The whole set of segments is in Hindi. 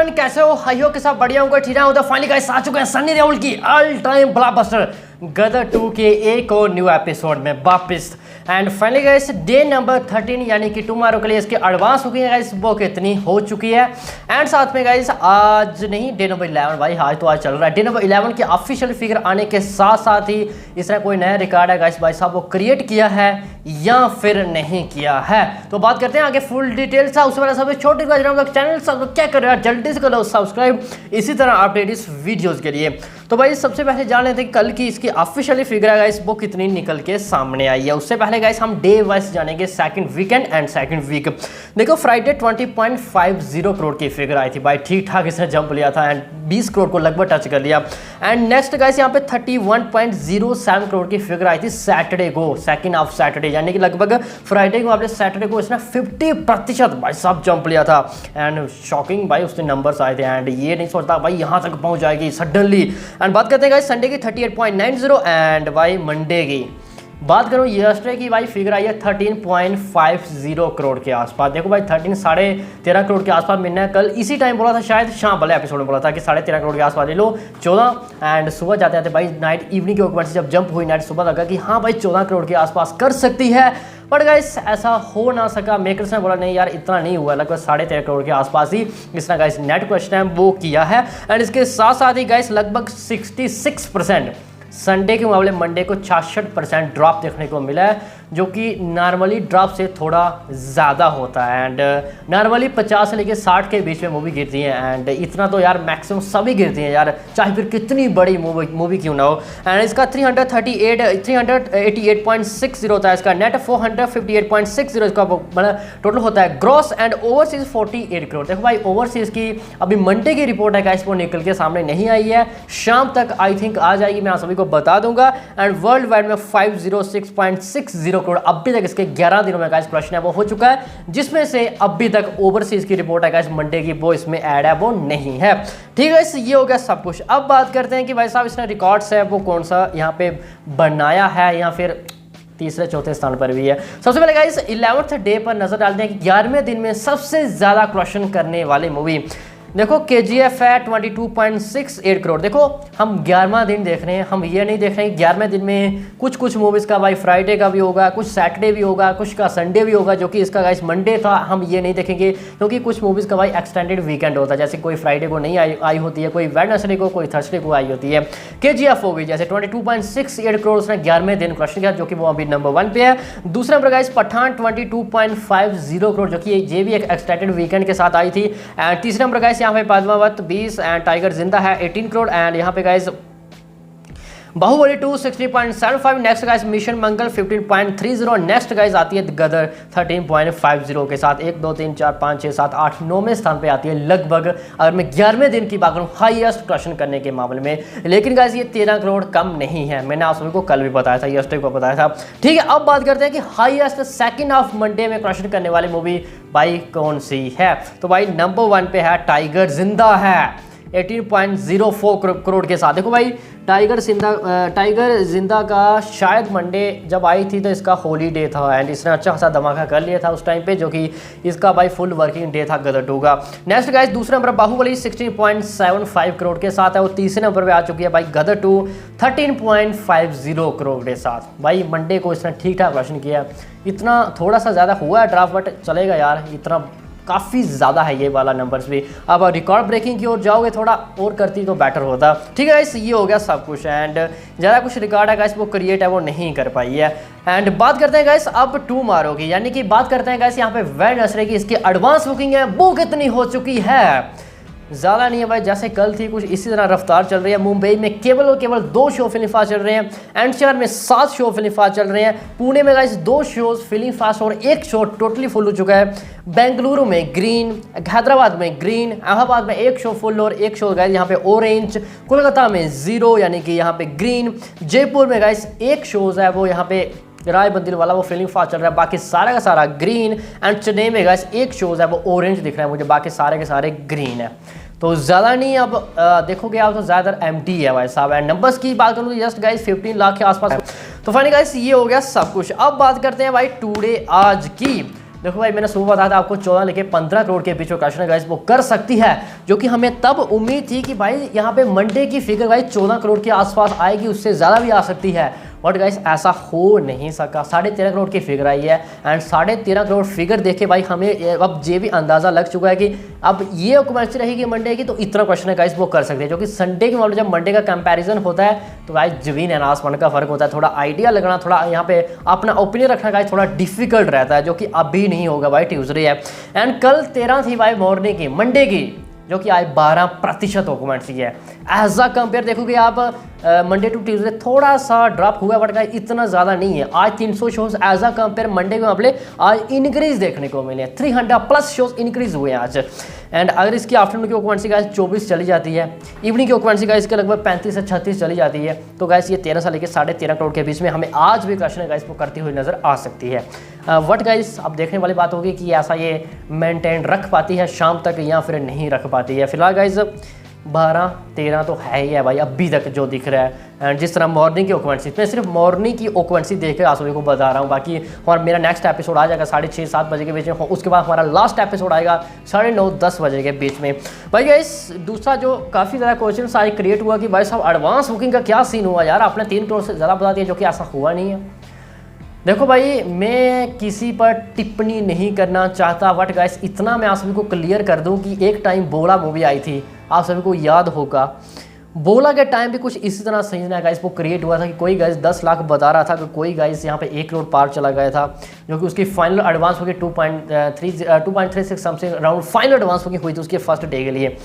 एवरीवन, कैसे हो? आई हो के साथ बढ़िया होगा, ठीक है। फाइनली गाइस आ चुके हैं सन्नी देओल की ऑल टाइम ब्लॉकबस्टर गदर 2 के एक और न्यू एपिसोड में वापस। And finally guys day number 13 यानी कि टुमारो के लिए इसकी एडवांस बुकिंग है गाइस, वो कितनी हो चुकी है। एंड साथ में गाइस आज नहीं, डे नंबर 11 भाई, आज तो आज चल रहा है। डे नंबर 11 की ऑफिशियल फिगर आने के साथ साथ ही इसने कोई नया रिकॉर्ड है गाइस भाई साहब, वो क्रिएट किया है या फिर नहीं किया है, तो बात करते हैं आगे फुल डिटेल्स। उससे पहले सबसे छोटी बात, चैनल सब क्या कर रहे हैं, जल्दी से करो सब्सक्राइब इसी तरह अपडेट इस वीडियोस के लिए। तो भाई सबसे पहले जान लेते हैं कल की इसकी ऑफिशियली फिगर है गाइस, वो कितनी निकल के सामने आई है। उससे पहले गाइस हम डे वाइज जानेंगे, second weekend and second week. देखो फ्राइडे 20.50 करोड़ की फिगर आई थी भाई, ठीक ठाक इसने जंप लिया था एंड 20 करोड़ को लगभग टच कर लिया। एंड नेक्स्ट गाइस यहाँ पे 31.07 करोड़ की फिगर आई थी सैटरडे को, सेकंड ऑफ सैटरडे, यानी कि लगभग फ्राइडे को आपने सैटरडे को इसने 50% भाई साहब जंप लिया था। एंड शॉकिंग भाई उसने नंबर्स आए थे एंड ये नहीं सोचता भाई यहाँ तक पहुँच जाएगी सडनली। एंड बात करते हैं गाइस संडे की 38.90 एंड भाई मंडे की बात करूं यस्टरडे की भाई फिगर आई है 13.50 करोड़ के आसपास। देखो भाई 13.5 करोड़ के आसपास मिलना है। कल इसी टाइम बोला था, शायद शाम वाले एपिसोड में बोला था कि 13.5 करोड़ के आसपास ले लो 14। एंड सुबह जाते जाते भाई नाइट इवनिंग की ऑक्यूपेंसी जब जंप हुई नाइट, सुबह लगा कि हाँ भाई 14 करोड़ के आसपास कर सकती है, बट गाइस ऐसा हो ना सका। मेकर्स ने बोला नहीं यार इतना नहीं हुआ, लगभग 13.5 करोड़ के आसपास ही इसने गाइस नेट क्वेश्चन है वो किया है। एंड इसके साथ साथ ही गाइस लगभग 66% संडे के मुकाबले मंडे को 66% ड्रॉप देखने को मिला है, जो कि नॉर्मली ड्रॉप से थोड़ा ज़्यादा होता है। एंड नॉर्मली 50 से लेकर 60 के बीच में मूवी गिरती है एंड इतना तो यार मैक्सिमम सभी गिरती हैं यार, चाहे फिर कितनी बड़ी मूवी क्यों ना हो। एंड इसका 388.60 होता है इसका नेट, 458.60 इसका मतलब टोटल होता है ग्रॉस। And overseas 48 crore. देखो भाई ओवरसीज की अभी मंडे की रिपोर्ट है गाइस, वो निकल के सामने नहीं आई है, शाम तक आई थिंक आ जाएगी, मैं आप सभी को बता दूंगा। एंड वर्ल्ड वाइड में 506.60 करोड़ अभी तक इसके 11 दिनों में गाइस प्रश्न है वो हो चुका है, जिसमें से अभी तक ओवरसीज की रिपोर्ट है गाइस मंडे की, वो इसमें ऐड है वो नहीं है। ठीक है, ये हो गया सब कुछ। अब बात करते हैं कि भाई साहब इसने रिकॉर्ड्स है वो कौन सा यहाँ पे बनाया है या फिर तीसरे चौथे स्थान पर भी है। सबसे पहले गाइस 11वें डे पर नजर डालते हैं कि 11वें दिन में सबसे ज्यादा क्वेश्चन करने वाली मूवी देखो KGF है 22.68 करोड़। देखो हम 11वां दिन देख रहे हैं, हम ये नहीं देख रहे हैं 11वें दिन में कुछ मूवीज़ का भाई फ्राइडे का भी होगा, कुछ सैटरडे भी होगा, कुछ का संडे भी होगा, जो कि इसका गाइस मंडे था, हम ये नहीं देखेंगे क्योंकि कुछ मूवीज़ का भाई एक्सटेंडेड वीकेंड होता है, जैसे कोई फ्राइडे को नहीं आई होती है, कोई वेडनेसडे को, कोई थर्सडे को आई होती है। KGF हो गई जैसे 22.68 करोड़ उसने 11वें दिन क्वेश्चन किया, जो कि वो अभी नंबर 1 पे है। दूसरे नंबर गाइस पठान 22.50 करोड़, जो कि ये भी एक एक्सटेंडेड वीकेंड के साथ आई थी। एंड तीसरे नंबर गाइस यहाँ पे पद्मावत 20 एंड टाइगर जिंदा है 18 करोड़। एंड यहाँ पे guys Baahubali 2 60.75। Next guys mission Mangal 15.30। Next guys आती है गदर 13.50 के साथ 1 2 3 4 5 6 7 8 9वें स्थान पे आती है लगभग, अगर मैं 11वें दिन की बात करूं हाईएस्ट क्वेश्चन करने के मामले में। लेकिन गाइस ये 13 करोड़ कम नहीं है, मैंने आप सभी को कल भी बताया था, यस्टरडे को बताया था। ठीक है, अब बात करते हैं कि हाईएस्ट सेकंड ऑफ मंडे में क्वेश्चन करने वाली मूवी भाई कौन सी है। तो भाई नंबर 1 पे है टाइगर जिंदा है 18.04 करोड़ के साथ। देखो भाई टाइगर जिंदा का शायद मंडे जब आई थी तो इसका होली डे था एंड इसने अच्छा खासा धमाका कर लिया था उस टाइम पे, जो कि इसका भाई फुल वर्किंग डे था गदर 2 का। नेक्स्ट गाइस दूसरे नंबर बाहुबली 16.75 करोड़ के साथ है, वो तीसरे नंबर पे आ चुकी है भाई गदर 2 13.50 करोड़ के साथ। भाई मंडे को इसने ठीक ठाक रोशन किया, इतना थोड़ा सा ज़्यादा हुआ है ड्राफ्ट, बट चलेगा यार, इतना काफ़ी ज़्यादा है ये वाला नंबर्स भी। अब रिकॉर्ड ब्रेकिंग की ओर जाओगे थोड़ा और करती तो बेटर होता। ठीक है गाइस, ये हो गया सब कुछ एंड ज़्यादा कुछ रिकॉर्ड है गाइस वो क्रिएट है वो नहीं कर पाई है। एंड बात करते हैं गाइस अब टुमारो की, यानी कि बात करते हैं गाइस यहाँ पे वेडनेसडे की, इसकी एडवांस बुकिंग है वो कितनी हो चुकी है। ज़्यादा नहीं है भाई, जैसे कल थी कुछ इसी तरह रफ्तार चल रही है। मुंबई में केवल और केवल 2 शो फिल्म फास्ट चल रहे हैं, एनसीआर में 7 शो फिल्म फास्ट चल रहे हैं, पुणे में गाइस 2 शोज फिल्म फास्ट और 1 शो टोटली फुल हो चुका है, बेंगलुरु में ग्रीन, हैदराबाद में ग्रीन, इलाहाबाद में 1 शो फुल और 1 शो गाइस यहाँ पे ऑरेंज, कोलकाता में 0 यानी कि यहाँ पे ग्रीन, जयपुर में गाइस 1 शोज है वो यहाँ पे राय बंदिल वाला वो फिल्म फास्ट चल रहा है, बाकी सारा का सारा ग्रीन। एंड चेन्नई में गाइस 1 शोज है वो ऑरेंज दिख रहा है मुझे, बाकी सारे के सारे ग्रीन है। तो ज़्यादा नहीं, अब देखोगे आप तो ज़्यादातर एम्प्टी है भाई साहब। एंड नंबर्स की बात करूँ तो जस्ट गाइस 15 लाख के आसपास। तो फाइनली गाइस ये हो गया सब कुछ। अब बात करते हैं भाई टुडे आज की। देखो भाई मैंने सुबह बताया था आपको 14 लेके 15 करोड़ के बीच में कलेक्शन है गाइस वो कर सकती है, जो कि हमें तब उम्मीद थी कि भाई यहाँ पे मंडे की फिगर भाई 14 करोड़ के आसपास आएगी, उससे ज़्यादा भी आ सकती है। बट गाइस ऐसा हो नहीं सका, 13.5 करोड़ की फिगर आई है। एंड 13.5 करोड़ फिगर देखे भाई हमें अब ये भी अंदाज़ा लग चुका है कि अब ये ऑक्यूपेंसी रहेगी मंडे की तो इतना क्वेश्चन है गाइस वो कर सकते हैं, जो कि संडे के मामले जब मंडे का कंपैरिजन होता है तो गाइस जमीन एंड आसमान का फर्क होता है। थोड़ा आइडिया लगना, थोड़ा यहाँ पे अपना ओपिनियन रखना गाइस थोड़ा डिफिकल्ट रहता है, जो कि अभी नहीं होगा भाई, ट्यूसडे है। एंड कल 13 थी भाई मॉर्निंग की मंडे की, जो कि आज 12% ऑक्यूपेंसी है। एज अ कंपेयर देखोगे आप मंडे टू ट्यूसडे थोड़ा सा ड्रॉप हुआ, बट गाइस इतना ज़्यादा नहीं है। आज 300 shows as a compare Monday के मुकाबले आज इंक्रीज देखने को मिले, 300+ शोज इंक्रीज हुए हैं आज। एंड अगर इसकी आफ्टरनून की ऑक्यूपेंसी गाइस 24 चली जाती है, इवनिंग की ऑक्यूपेंसी गाइस के लगभग 35 से 36 चली जाती है, तो गाइस ये 13 से लेकर 13.5 करोड़ के बीच में हमें आज भी कलेक्शन गाइस वो करती हुई नजर आ सकती है। वट गाइस अब देखने वाली बात होगी कि ऐसा ये मेंटेन रख पाती है शाम तक या फिर नहीं रख पाती है। फिलहाल गाइस 12-13 तो है ही है भाई अभी तक जो दिख रहा है। एंड जिस तरह मॉर्निंग की ऑक्यूपेंसी, मैं सिर्फ मॉर्निंग की ऑक्यूपेंसी देख कर आप सभी को बता रहा हूँ, बाकी और मेरा नेक्स्ट एपिसोड आ जाएगा 6:30-7 बजे के बीच में, उसके बाद हमारा लास्ट एपिसोड आएगा 9:30-10 बजे के बीच में। भाई गाइस दूसरा जो काफ़ी ज़्यादा क्वेश्चन आज क्रिएट हुआ कि भाई साहब एडवांस बुकिंग का क्या सीन हुआ यार, आपने 3 करोड़ से ज़्यादा बता दिया, जो कि ऐसा हुआ नहीं है। देखो भाई मैं किसी पर टिप्पणी नहीं करना चाहता, बट गाइस इतना मैं आप सभी को क्लियर कर दूं कि एक टाइम बोला मूवी आई थी, आप सभी को याद होगा। बोला के टाइम भी कुछ इसी तरह सीन है गाइस वो क्रिएट हुआ था कि कोई गाइस 10 लाख बता रहा था कि कोई गाइस यहाँ पे 1 करोड़ पार चला गया था, जो कि उसकी फाइनल एडवांस होगी 2.36 समथिंग अराउंड फाइनल एडवांस होगी हुई थी उसके फर्स्ट डे के लिए।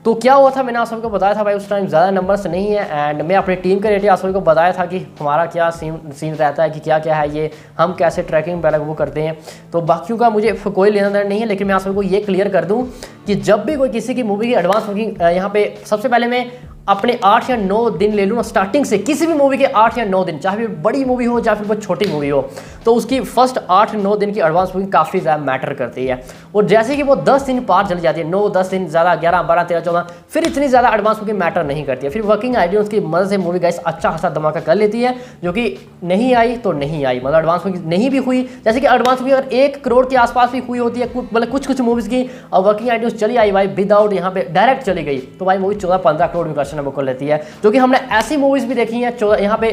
तो क्या हुआ था मैंने आप सबको बताया था भाई उस टाइम ज़्यादा नंबर्स नहीं है, एंड मैं अपनी टीम के रेटिंग आप सभी को बताया था कि हमारा क्या सीन रहता है कि क्या क्या है ये, हम कैसे ट्रैकिंग पहले वो करते हैं। तो बाकियों का मुझे कोई लेना देना नहीं है, लेकिन मैं आप सभी को ये क्लियर कर दूं कि जब भी कोई किसी की मूवी की एडवांस बुकिंग यहाँ पे सबसे पहले मैं अपने 8 या 9 दिन ले लूँ ना स्टार्टिंग से, किसी भी मूवी के 8 या 9 दिन, चाहे फिर बड़ी मूवी हो चाहे फिर बहुत छोटी मूवी हो, तो उसकी फर्स्ट 8-9 दिन की एडवांस बुकिंग काफ़ी ज़्यादा मैटर करती है। और जैसे कि वो 10 दिन पार चली जाती है, 9-10 दिन ज़्यादा, 11, 12, 13, 14, फिर इतनी ज़्यादा एडवांस बुकिंग मैटर नहीं करती है। फिर वर्किंग आइडियंस की मदद से मूवी गाइस अच्छा खासा धमाका कर लेती है, जो कि नहीं आई तो नहीं आई, मतलब एडवांस बुकिंग नहीं भी हुई, जैसे कि एडवांस बुकिंग अगर 1 करोड़ के आसपास भी हुई होती है, मतलब कुछ मूवीज़ की और वर्किंग आइडियंस चली आई भाई विदाउट यहाँ पे डायरेक्ट चली गई, तो भाई मूवी 14-15 करोड़ में कलेक्शन बुक कर लेती है, जो कि हमने ऐसी मूवीज भी देखी हैं यहाँ पे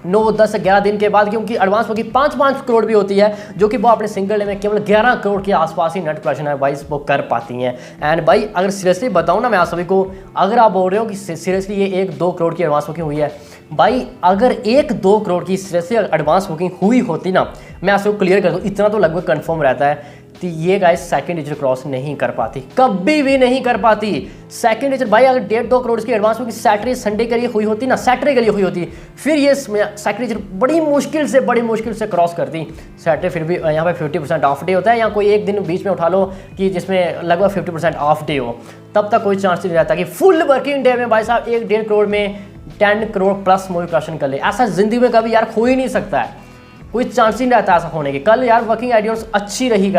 9-10-11 दिन के बाद, क्योंकि एडवांस होगी 5-5 करोड़ भी होती है, जो कि वो अपने सिंगल डे में केवल 11 करोड़ के आसपास ही नेट कलेक्शन है भाई वो कर पाती हैं। एंड भाई अगर सीरियसली बताऊं ना मैं आप सभी को, अगर आप बोल रहे हो कि सीरियसली ये 1-2 करोड़ की एडवांस बुकिंग हुई है, भाई अगर 1-2 करोड़ की सीरियसली एडवांस बुकिंग हुई होती ना, मैं आपको क्लियर कर दूं इतना तो लगभग कंफर्म रहता है कि ये गाइस सेकंड डिजिट क्रॉस नहीं कर पाती, कभी भी नहीं कर पाती सेकंड डिजिट। भाई अगर 1.5-2 करोड़ की एडवांस बुकिंग सैटरडे संडे के लिए हुई होती ना, सैटरडे के लिए हुई होती, फिर ये सेकंड डिजिट बड़ी मुश्किल से क्रॉस करती। सैटरडे फिर भी यहाँ पे 50% ऑफ डे होता है, या कोई एक दिन बीच में उठा लो कि जिसमें लगभग 50% ऑफ डे हो, तब तक कोई चांस नहीं रहता कि फुल वर्किंग डे में भाई साहब 1-1.5 करोड़ में 10 करोड़ प्लस मूवी कलेक्शन कर ले। ऐसा जिंदगी में कभी यार हो ही नहीं सकता है, कोई चांस ही नहीं रहता ऐसा होने की। कल यार वर्किंग आइडियंस अच्छी रही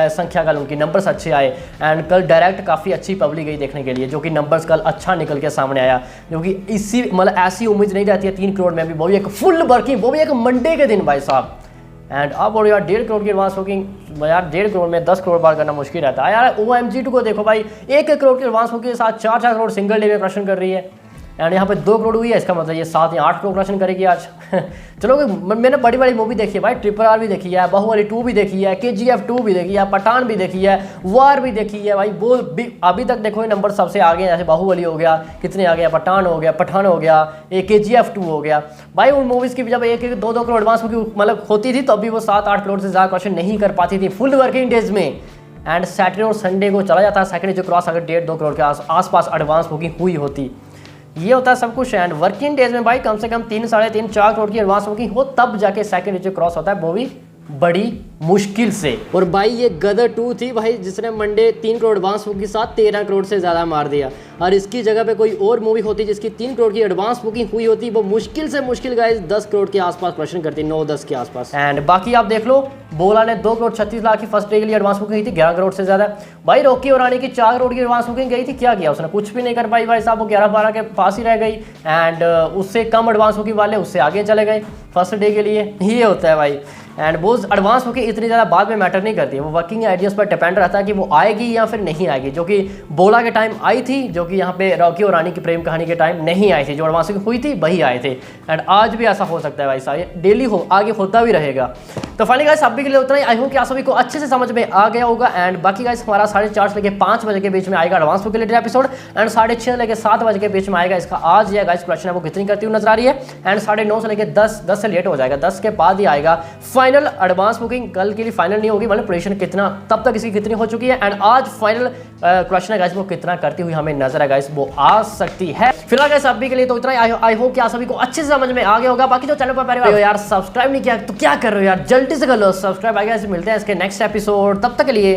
संख्या कल उनकी नंबर्स अच्छे आए, एंड कल डायरेक्ट काफ़ी अच्छी पब्लिक गई देखने के लिए, जो कि नंबर्स कल अच्छा निकल के सामने आया, जो कि इसी मतलब ऐसी उम्मीद नहीं रहती है 3 करोड़ में भी, वो भी एक फुल वर्किंग, वो भी एक मंडे के दिन भाई साहब। एंड अब और यार 1.5 करोड़ की एडवांस बुकिंग, यार 1.5 करोड़ में 10 करोड़ पार करना मुश्किल रहता है यार। OMG2 को देखो भाई 1 करोड़ की एडवांस बुकिंग के साथ 4-4 करोड़ सिंगल डे में कलेक्शन कर रही है, एंड यहाँ पे 2 करोड़ हुई है, इसका मतलब ये 7 या 8 करोड़ कलेक्शन करेगी आज। चलो मैंने बड़ी मूवी देखी है भाई, RRR भी देखी है, बाहुबली 2 भी देखी है, KGF 2 भी देखी है, पठान भी देखी है, वार भी देखी है भाई। वो भी अभी तक देखो ये नंबर सबसे आगे हैं, जैसे बाहुबली हो गया, कितने आ गया, पठान हो गया, ये KGF 2 हो गया भाई। उन मूवीज़ की जब 1-2 करोड़ एडवांस मतलब होती थी, तो अभी वो 7-8 करोड़ से ज़्यादा कलेक्शन नहीं कर पाती थी फुल वर्किंग डेज में। एंड सैटरडे और संडे को चला जाता है सेकंड जो क्रॉस, अगर 1.5-2 करोड़ के आसपास एडवांस बुकिंग हुई होती, ये होता है सब कुछ। एंड वर्किंग डेज में भाई कम से कम 3-3.5-4 करोड़ की एडवांस बुकिंग हो, तब जाके सेकंड जो क्रॉस होता है, वो भी बड़ी मुश्किल से। और भाई ये गदर 2 थी भाई, जिसने मंडे 3 करोड़ एडवांस बुकिंग के साथ 13 करोड़ से ज़्यादा मार दिया। और इसकी जगह पे कोई और मूवी होती जिसकी 3 करोड़ की एडवांस बुकिंग हुई होती, वो मुश्किल से मुश्किल गाइस 10 करोड़ के आसपास कलेक्शन करती, 9-10 के आसपास। एंड बाकी आप देख लो, बोला ने 2 करोड़ 36 लाख की फर्स्ट डे के लिए एडवांस बुकिंग की थी, 11 करोड़ से ज्यादा। भाई रॉकी और रानी की 4 करोड़ की एडवांस बुकिंग गई थी, क्या किया उसने? कुछ भी नहीं कर पाई भाई साहब, वो 11-12 के पास ही रह गई। एंड उससे कम एडवांस बुकिंग वाले उससे आगे चले गए फर्स्ट डे के लिए। ये होता है भाई। एंड वो एडवांस बुकिंग इतनी ज़्यादा बाद में मैटर नहीं करती है, वो वर्किंग आइडियाज़ पर डिपेंड रहता है कि वो आएगी या फिर नहीं आएगी, जो कि बोला के टाइम आई थी, जो कि यहाँ पे रॉकी और रानी की प्रेम कहानी के टाइम नहीं आई थी। जो एडवांस बुकिंग हुई थी वही आए थे। एंड आज भी ऐसा हो सकता है भाई साहब, डेली हो, आगे होता भी रहेगा। तो फाइनली गाइस अभी के लिए उतना ही। आई होप कि आप सभी को अच्छे से समझ में आ गया होगा। एंड बाकी गाइस हमारा 4:30 से लेकर 5 बजे के बीच में आएगा advance book related episode, and 6:30 से लेकर 7 बजे के बीच में आएगा इसका आज ये गाइस कलेक्शन है वो कितनी करती हुई नजर आ रही है। एंड 9:30 से लेकर 10 से लेट हो जाएगा, 10 के बाद ही आएगा फाइनल एडवांस बुकिंग। कल के लिए फाइनल नहीं होगी, मतलब प्रेडिक्शन कितना तब तक इसकी कितनी हो चुकी है। एंड आज फाइनल कलेक्शन है गाइस वो कितना करती हुई हमें नजर है गाइस वो आ सकती है। फिलहाल गाइस अभी के लिए तो इतना ही। आई होप कि आप सभी को अच्छे से समझ में आ गया होगा। बाकी जो चैनल पर पहले हो यार सब्सक्राइब नहीं किया तो क्या कर रहे हो यार, जल्दी से कर लो सब्सक्राइब। आगे मिलते हैं इसके नेक्स्ट एपिसोड, तब तक के लिए